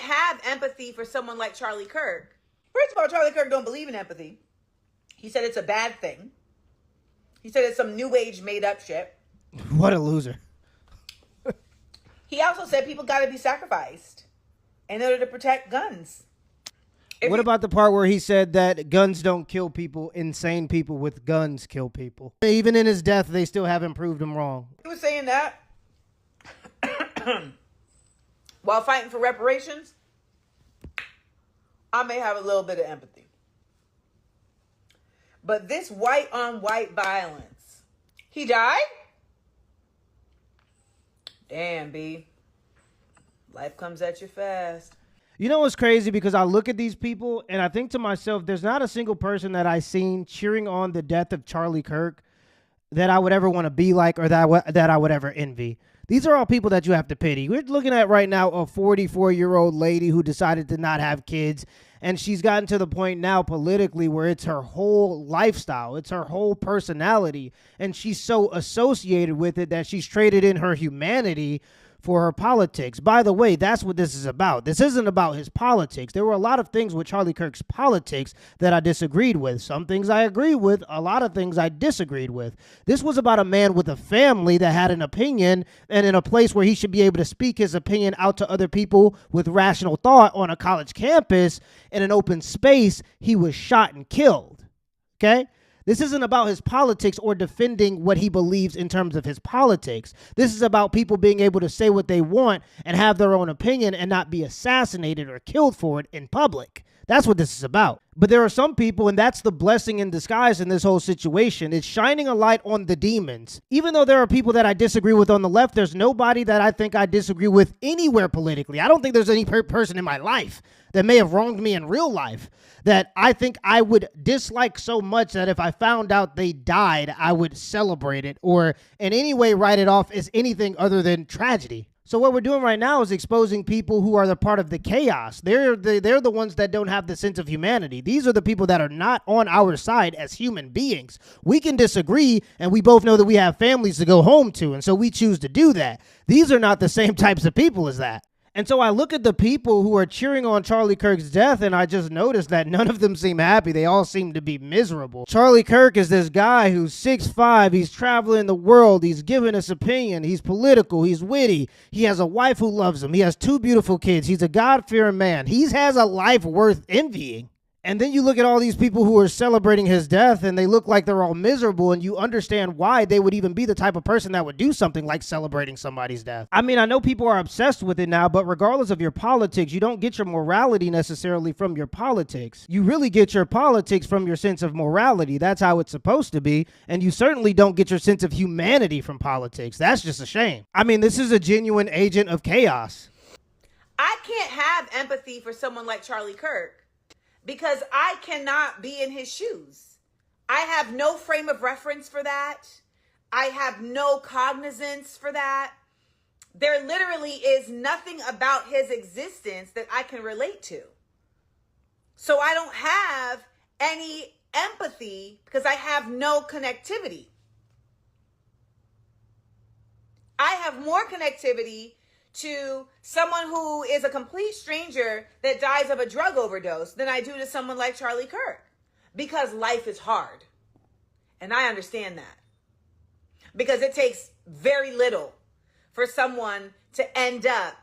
have empathy for someone like Charlie Kirk. First of all, Charlie Kirk don't believe in empathy. He said it's a bad thing. He said it's some new age made up shit. What a loser. He also said people got to be sacrificed in order to protect guns. What about the part where he said that guns don't kill people, insane people with guns kill people? Even in his death, they still haven't proved him wrong. He was saying that while fighting for reparations, I may have a little bit of empathy. But this white on white violence, he died? Damn, B. Life comes at you fast. You know what's crazy? Because I look at these people and I think to myself, there's not a single person that I've seen cheering on the death of Charlie Kirk that I would ever want to be like or that I would ever envy. These are all people that you have to pity. We're looking at right now a 44-year-old lady who decided to not have kids, and she's gotten to the point now politically where it's her whole lifestyle, it's her whole personality, and she's so associated with it that she's traded in her humanity for her politics. By the way, that's what this is about. This isn't about his politics. There were a lot of things with Charlie Kirk's politics that I disagreed with. Some things I agree with, a lot of things I disagreed with. This was about a man with a family that had an opinion and in a place where he should be able to speak his opinion out to other people with rational thought on a college campus in an open space. He was shot and killed. Okay? This isn't about his politics or defending what he believes in terms of his politics. This is about people being able to say what they want and have their own opinion and not be assassinated or killed for it in public. That's what this is about. But there are some people, and that's the blessing in disguise in this whole situation. It's shining a light on the demons. Even though there are people that I disagree with on the left, there's nobody that I think I disagree with anywhere politically. I don't think there's any person in my life that may have wronged me in real life that I think I would dislike so much that if I found out they died, I would celebrate it or in any way write it off as anything other than tragedy. So what we're doing right now is exposing people who are the part of the chaos. They're the ones that don't have the sense of humanity. These are the people that are not on our side as human beings. We can disagree, and we both know that we have families to go home to, and so we choose to do that. These are not the same types of people as that. And so I look at the people who are cheering on Charlie Kirk's death, and I just noticed that none of them seem happy. They all seem to be miserable. Charlie Kirk is this guy who's 6'5". He's traveling the world. He's giving us opinion. He's political. He's witty. He has a wife who loves him. He has 2 beautiful kids. He's a God-fearing man. He has a life worth envying. And then you look at all these people who are celebrating his death and they look like they're all miserable, and you understand why they would even be the type of person that would do something like celebrating somebody's death. I mean, I know people are obsessed with it now, but regardless of your politics, you don't get your morality necessarily from your politics. You really get your politics from your sense of morality. That's how it's supposed to be. And you certainly don't get your sense of humanity from politics. That's just a shame. I mean, this is a genuine agent of chaos. I can't have empathy for someone like Charlie Kirk, because I cannot be in his shoes. I have no frame of reference for that. I have no cognizance for that. There literally is nothing about his existence that I can relate to. So I don't have any empathy because I have no connectivity. I have more connectivity to someone who is a complete stranger that dies of a drug overdose than I do to someone like Charlie Kirk, because life is hard. And I understand that, because it takes very little for someone to end up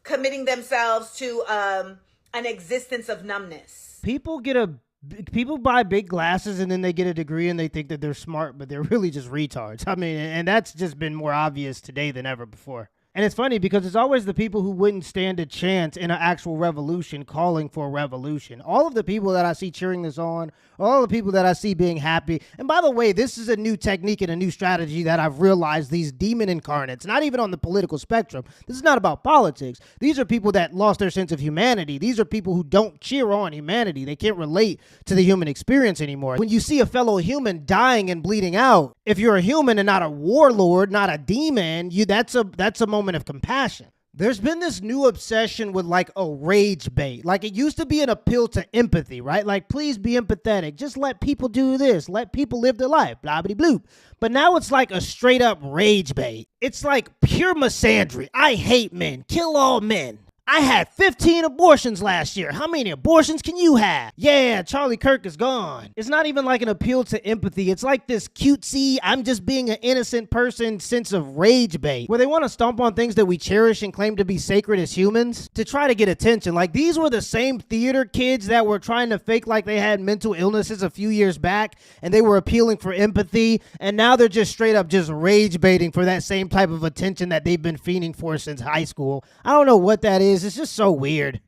committing themselves to an existence of numbness. People buy big glasses and then they get a degree and they think that they're smart, but they're really just retards. I mean, and that's just been more obvious today than ever before. And it's funny because it's always the people who wouldn't stand a chance in an actual revolution calling for a revolution. All of the people that I see cheering this on, all the people that I see being happy. And by the way, this is a new technique and a new strategy that I've realized these demon incarnates, not even on the political spectrum. This is not about politics. These are people that lost their sense of humanity. These are people who don't cheer on humanity. They can't relate to the human experience anymore. When you see a fellow human dying and bleeding out, if you're a human and not a warlord, not a demon, that's a moment of compassion. There's been this new obsession with like a rage bait. Like it used to be an appeal to empathy, right? Like, please be empathetic. Just let people do this. Let people live their life. Blah, blah, bloop. But now it's like a straight up rage bait. It's like pure misandry. I hate men. Kill all men. I had 15 abortions last year. How many abortions can you have? Yeah, Charlie Kirk is gone. It's not even like an appeal to empathy. It's like this cutesy, I'm just being an innocent person sense of rage bait, where they want to stomp on things that we cherish and claim to be sacred as humans to try to get attention. Like these were the same theater kids that were trying to fake like they had mental illnesses a few years back and they were appealing for empathy, and now they're just straight up just rage baiting for that same type of attention that they've been fiending for since high school. I don't know what that is. It's just so weird.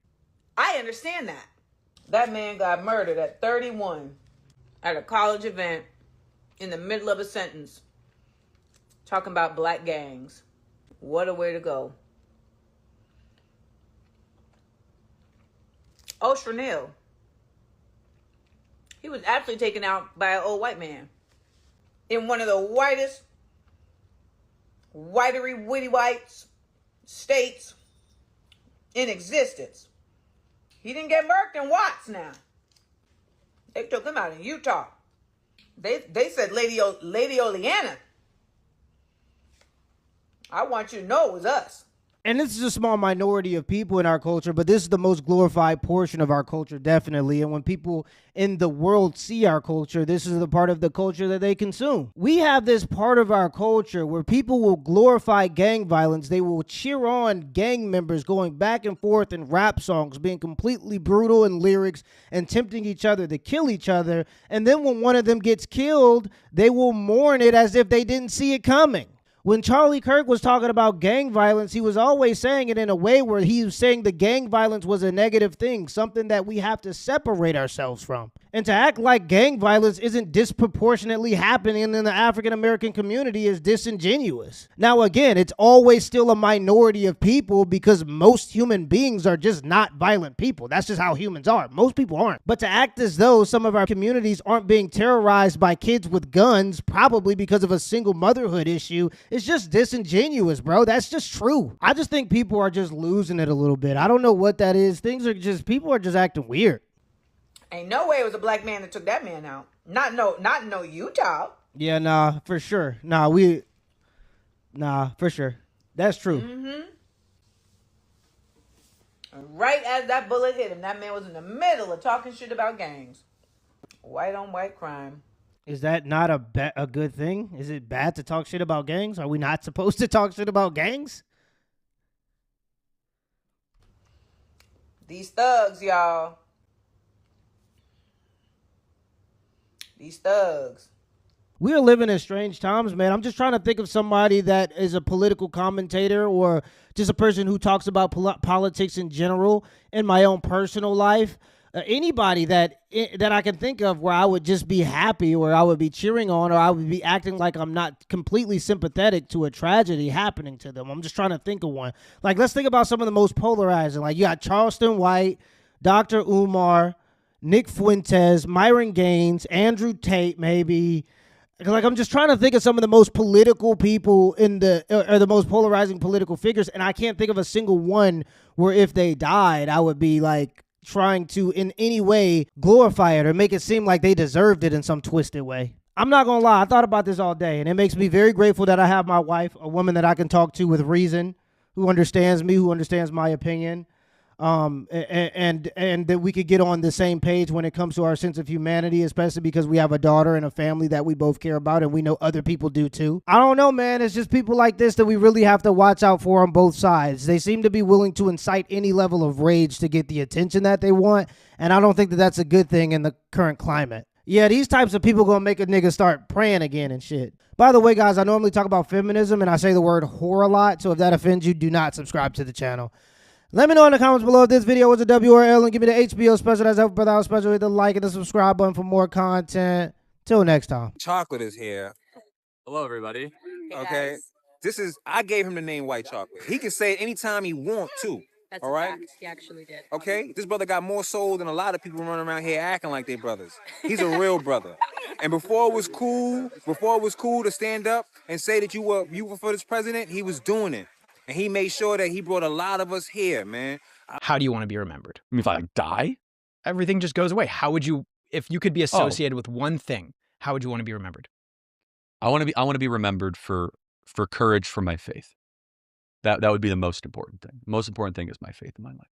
I understand that. That man got murdered at 31 at a college event in the middle of a sentence talking about black gangs. What a way to go. Oh, Chanel. He was actually taken out by an old white man in one of the whitest, whitery, witty whites states in existence. He didn't get murked in Watts now. They took him out in Utah. They said Lady Oleana. I want you to know it was us. And this is a small minority of people in our culture, but this is the most glorified portion of our culture, definitely. And when people in the world see our culture, this is the part of the culture that they consume. We have this part of our culture where people will glorify gang violence. They will cheer on gang members going back and forth in rap songs, being completely brutal in lyrics and tempting each other to kill each other. And then when one of them gets killed, they will mourn it as if they didn't see it coming. When Charlie Kirk was talking about gang violence, he was always saying it in a way where he was saying the gang violence was a negative thing, something that we have to separate ourselves from. And to act like gang violence isn't disproportionately happening in the African-American community is disingenuous. Now, again, it's always still a minority of people because most human beings are just not violent people. That's just how humans are. Most people aren't. But to act as though some of our communities aren't being terrorized by kids with guns, probably because of a single motherhood issue, it's just disingenuous, bro. That's just true. I just think people are just losing it a little bit. I don't know what that is. People are just acting weird. Ain't no way it was a black man that took that man out. Not no Utah. Yeah, nah, for sure. Nah, for sure. That's true. Mm-hmm. Right as that bullet hit him, that man was in the middle of talking shit about gangs. White on white crime. Is that not a good thing? Is it bad to talk shit about gangs? Are we not supposed to talk shit about gangs? These thugs, y'all. These thugs. We are living in strange times, man. I'm just trying to think of somebody that is a political commentator or just a person who talks about politics in general in my own personal life. Anybody that I can think of where I would just be happy or I would be cheering on or I would be acting like I'm not completely sympathetic to a tragedy happening to them. I'm just trying to think of one. Like, let's think about some of the most polarizing. Like, you got Charleston White, Dr. Umar, Nick Fuentes, Myron Gaines, Andrew Tate, maybe. Like, I'm just trying to think of some of the most political people or the most polarizing political figures, and I can't think of a single one where if they died, I would be like, trying to in any way glorify it or make it seem like they deserved it in some twisted way. I'm not gonna lie, I thought about this all day, and it makes me very grateful that I have my wife, a woman that I can talk to with reason, who understands me, who understands my opinion, and that we could get on the same page when it comes to our sense of humanity, especially because we have a daughter and a family that we both care about, and we know other people do too. I don't know, man. It's just people like this that we really have to watch out for on both sides. They seem to be willing to incite any level of rage to get the attention that they want, and I don't think that that's a good thing in the current climate. Yeah, these types of people gonna make a nigga start praying again and shit. By the way, guys, I normally talk about feminism, and I say the word whore a lot, so if that offends you, do not subscribe to the channel. Let me know in the comments below if this video was a W or L, and give me the HBO special. That's Help Brother Out special. Hit the like and the subscribe button for more content. Till next time. Chocolate is here. Hello, everybody. Okay. I gave him the name White Chocolate. He can say it anytime he wants to. That's all a right? fact. He actually did. Okay? This brother got more soul than a lot of people running around here acting like they brothers. He's a real brother. And before it was cool to stand up and say that you were for this president, he was doing it. And he made sure that he brought a lot of us here, man. How do you want to be remembered? I mean, if I die, Everything just goes away. How would you, if you could be associated with one thing, how would you want to be remembered? I want to be remembered for courage for my faith. That would be the most important thing. The most important thing is my faith in my life.